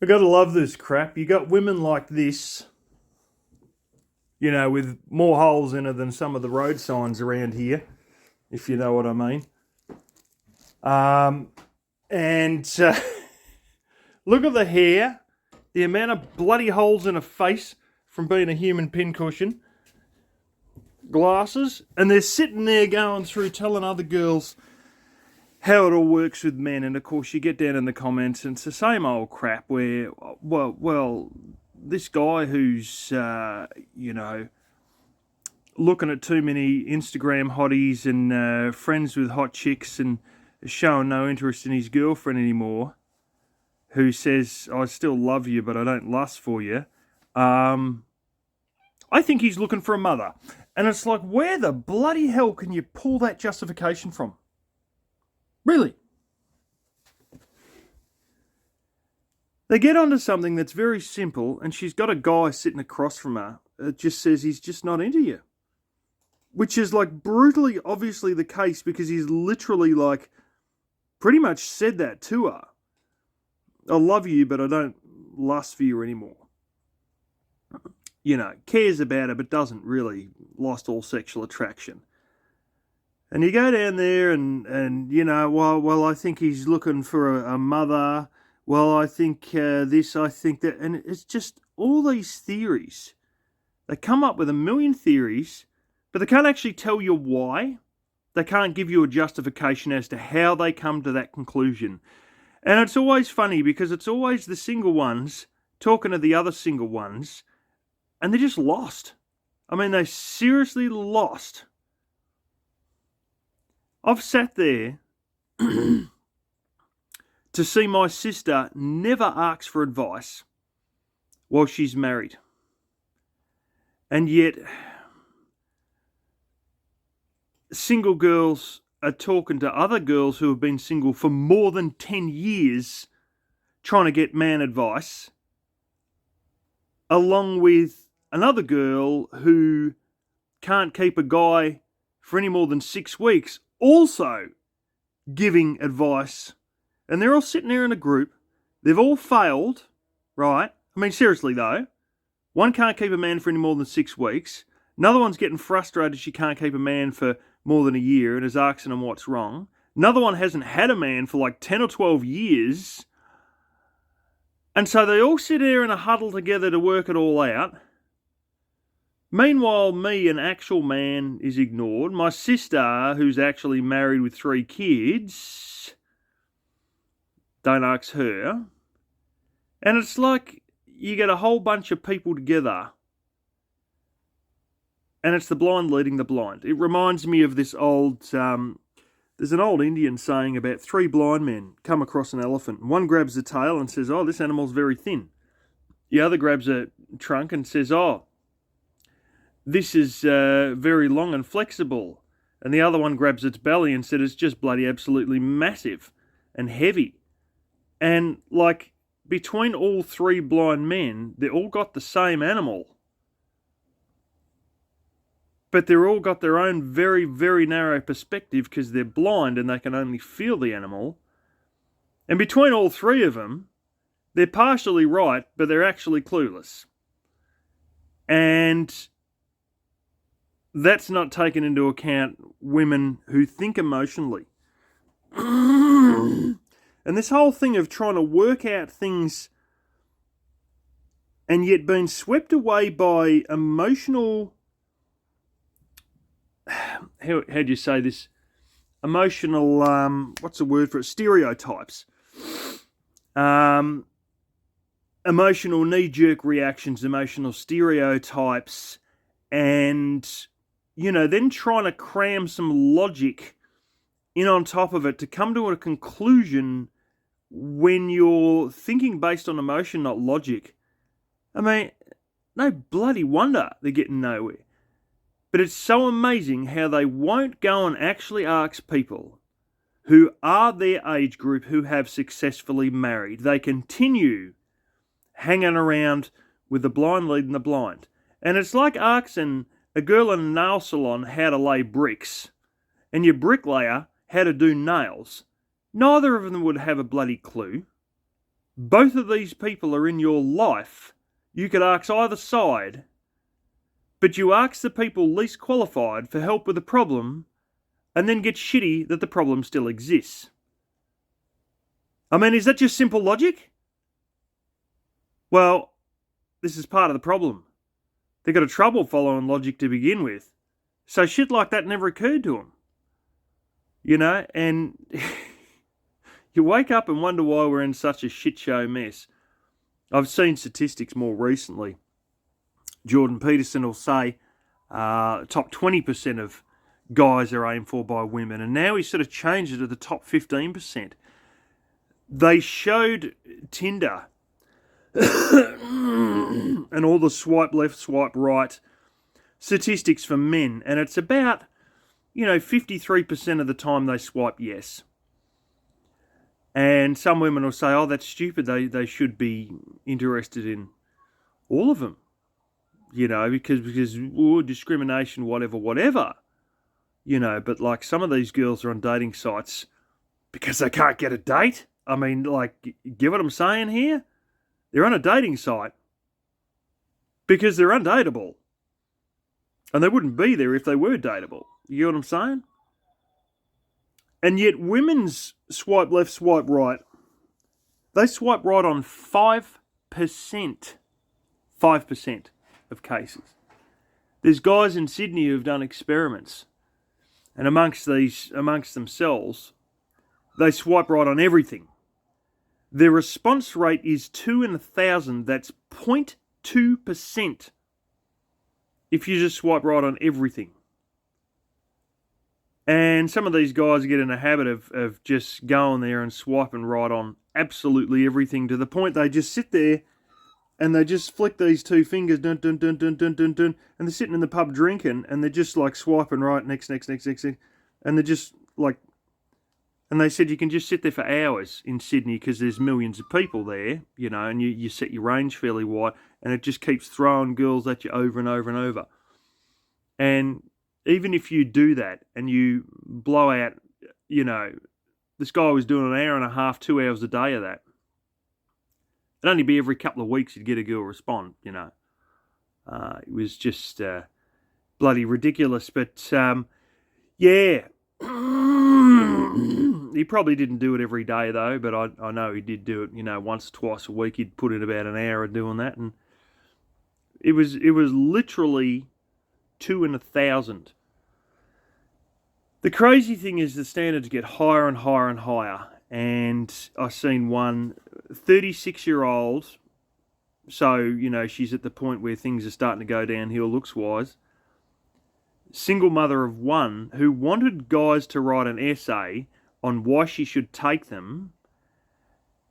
I gotta love this crap. You got women like this, with more holes in her than some of the road signs around here, if you know what I mean. And look at the hair, the amount of bloody holes in her face from being a human pincushion, glasses, and they're sitting there going through telling other girls how it all works with men. And of course, you get down in the comments, and it's the same old crap where, well, this guy who's, looking at too many Instagram hotties and friends with hot chicks and showing no interest in his girlfriend anymore, who says, I still love you, but I don't lust for you. I think he's looking for a mother. And it's like, where the bloody hell can you pull that justification from? Really? They get onto something that's very simple, and she's got a guy sitting across from her that just says he's just not into you. Which is like brutally obviously the case, because he's literally like pretty much said that to her. I love you, but I don't lust for you anymore. Cares about her, but doesn't really, lost all sexual attraction. And you go down there and well, I think he's looking for a mother. Well, I think this, I think that. And it's just all these theories. They come up with a million theories, but they can't actually tell you why. They can't give you a justification as to how they come to that conclusion. And it's always funny, because it's always the single ones talking to the other single ones, and they're just lost. I mean, they seriously lost. I've sat there to see my sister never ask for advice while she's married. And yet, single girls are talking to other girls who have been single for more than 10 years trying to get man advice, along with another girl who can't keep a guy for any more than 6 weeks also giving advice. And they're all sitting there in a group. They've all failed, right? I mean, seriously though. One can't keep a man for any more than 6 weeks. Another one's getting frustrated she can't keep a man for more than a year and is asking him what's wrong. Another one hasn't had a man for like 10 or 12 years. And so they all sit there in a huddle together to work it all out. Meanwhile, me, an actual man, is ignored. My sister, who's actually married with 3 kids, don't ask her. And it's like you get a whole bunch of people together, and it's the blind leading the blind. It reminds me of this old, there's an old Indian saying about 3 blind men come across an elephant. One grabs the tail and says, oh, this animal's very thin. The other grabs a trunk and says, oh, this is very long and flexible. And the other one grabs its belly and said, it's just bloody absolutely massive and heavy. And like, between all 3 blind men, they all got the same animal. But they're all got their own very, very narrow perspective, because they're blind and they can only feel the animal. And between all 3 of them, they're partially right, but they're actually clueless. And that's not taken into account women who think emotionally. And this whole thing of trying to work out things and yet being swept away by emotional, how do you say this? Emotional, what's the word for it? Stereotypes. Emotional knee-jerk reactions, emotional stereotypes, and, then trying to cram some logic in on top of it to come to a conclusion when you're thinking based on emotion, not logic. I mean, no bloody wonder they're getting nowhere. But it's so amazing how they won't go and actually ask people who are their age group who have successfully married. They continue hanging around with the blind leading the blind. And it's like asking a girl in a nail salon how to lay bricks and your bricklayer how to do nails. Neither of them would have a bloody clue. both of these people are in your life. You could ask either side, but you ask the people least qualified for help with the problem and then get shitty that the problem still exists. I mean, is that just simple logic? Well, this is part of the problem. They got a trouble following logic to begin with. So shit like that never occurred to them. You know, and you wake up and wonder why we're in such a shit show mess. I've seen statistics more recently. Jordan Peterson will say top 20% of guys are aimed for by women, and now he's sort of changed it to the top 15%. They showed Tinder and all the swipe left, swipe right statistics for men, and it's about, 53% of the time they swipe yes. And some women will say, oh, that's stupid, they should be interested in all of them, because discrimination, whatever. But like some of these girls are on dating sites because they can't get a date. I mean, like, get what I'm saying here? They're on a dating site because they're undateable. And they wouldn't be there if they were dateable. You get what I'm saying? And yet women's swipe left, swipe right, they swipe right on 5%. 5% of cases. There's guys in Sydney who've done experiments. And amongst themselves, they swipe right on everything. Their response rate is 2 in 1,000. That's 0.2%. If you just swipe right on everything. And some of these guys get in a habit of just going there and swiping right on absolutely everything, to the point they just sit there and they just flick these two fingers, dun, dun, dun, dun, dun, dun, dun, and they're sitting in the pub drinking, and they're just like swiping right, next, and they're just like, and they said you can just sit there for hours in Sydney because there's millions of people there, and you set your range fairly wide, and it just keeps throwing girls at you over and over and over. And even if you do that and you blow out, this guy was doing an hour and a half, 2 hours a day of that. It'd only be every couple of weeks you'd get a girl respond, It was just bloody ridiculous. But, yeah. He probably didn't do it every day, though, but I know he did do it, once or twice a week. He'd put in about an hour of doing that, and it was literally 2 in 1,000. The crazy thing is the standards get higher and higher and higher. And I seen one 36-year-old, so, she's at the point where things are starting to go downhill looks-wise, single mother of one, who wanted guys to write an essay on why she should take them,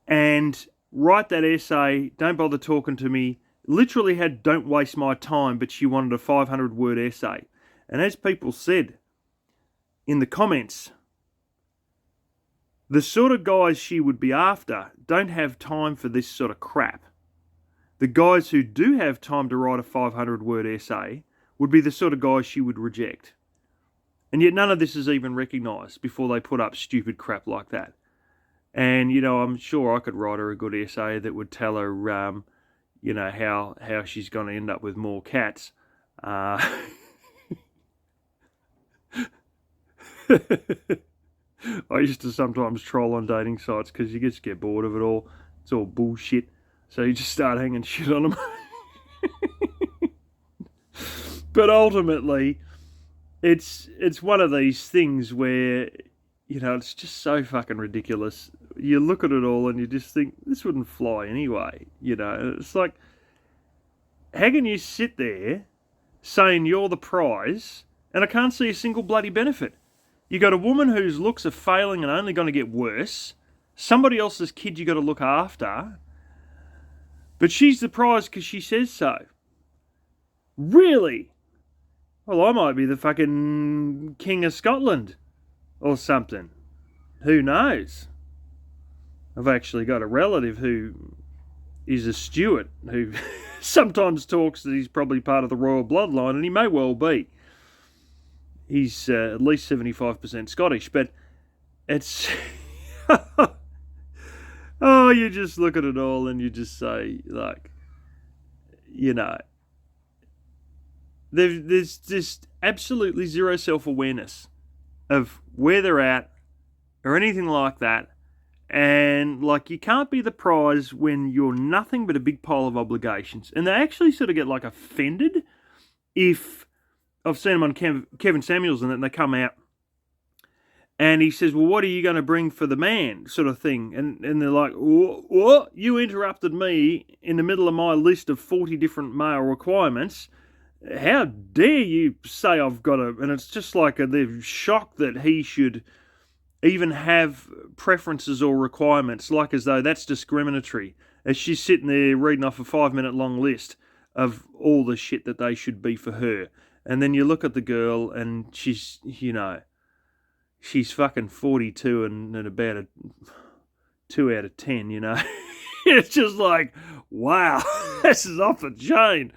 and write that essay, don't bother talking to me, literally had don't waste my time, but she wanted a 500-word essay. And as people said in the comments, the sort of guys she would be after don't have time for this sort of crap. The guys who do have time to write a 500-word essay would be the sort of guys she would reject. And yet none of this is even recognised before they put up stupid crap like that. And, I'm sure I could write her a good essay that would tell her, how she's going to end up with more cats. I used to sometimes troll on dating sites because you just get bored of it all. It's all bullshit. So you just start hanging shit on them. But ultimately, it's one of these things where, it's just so fucking ridiculous. You look at it all and you just think, this wouldn't fly anyway. It's like, how can you sit there saying you're the prize and I can't see a single bloody benefit? You got a woman whose looks are failing and only going to get worse. Somebody else's kid you got to look after. But she's the prize because she says so. Really? Well, I might be the fucking King of Scotland or something. Who knows? I've actually got a relative who is a Stuart who sometimes talks that he's probably part of the royal bloodline, and he may well be. He's at least 75% Scottish, but it's Oh, you just look at it all and you just say, like, you know, there's just absolutely zero self-awareness of where they're at or anything like that. And, like, you can't be the prize when you're nothing but a big pile of obligations. And they actually sort of get, like, offended if I've seen them on Kevin Samuels and they come out and he says, well, what are you going to bring for the man, sort of thing. And they're like, what? You interrupted me in the middle of my list of 40 different male requirements. How dare you say I've got to... And it's just like they're shocked that he should even have preferences or requirements, like as though that's discriminatory, as she's sitting there reading off a 5-minute long list of all the shit that they should be for her. And then you look at the girl and she's, she's fucking 42 and about a 2 out of 10, It's just like, wow, this is off the chain.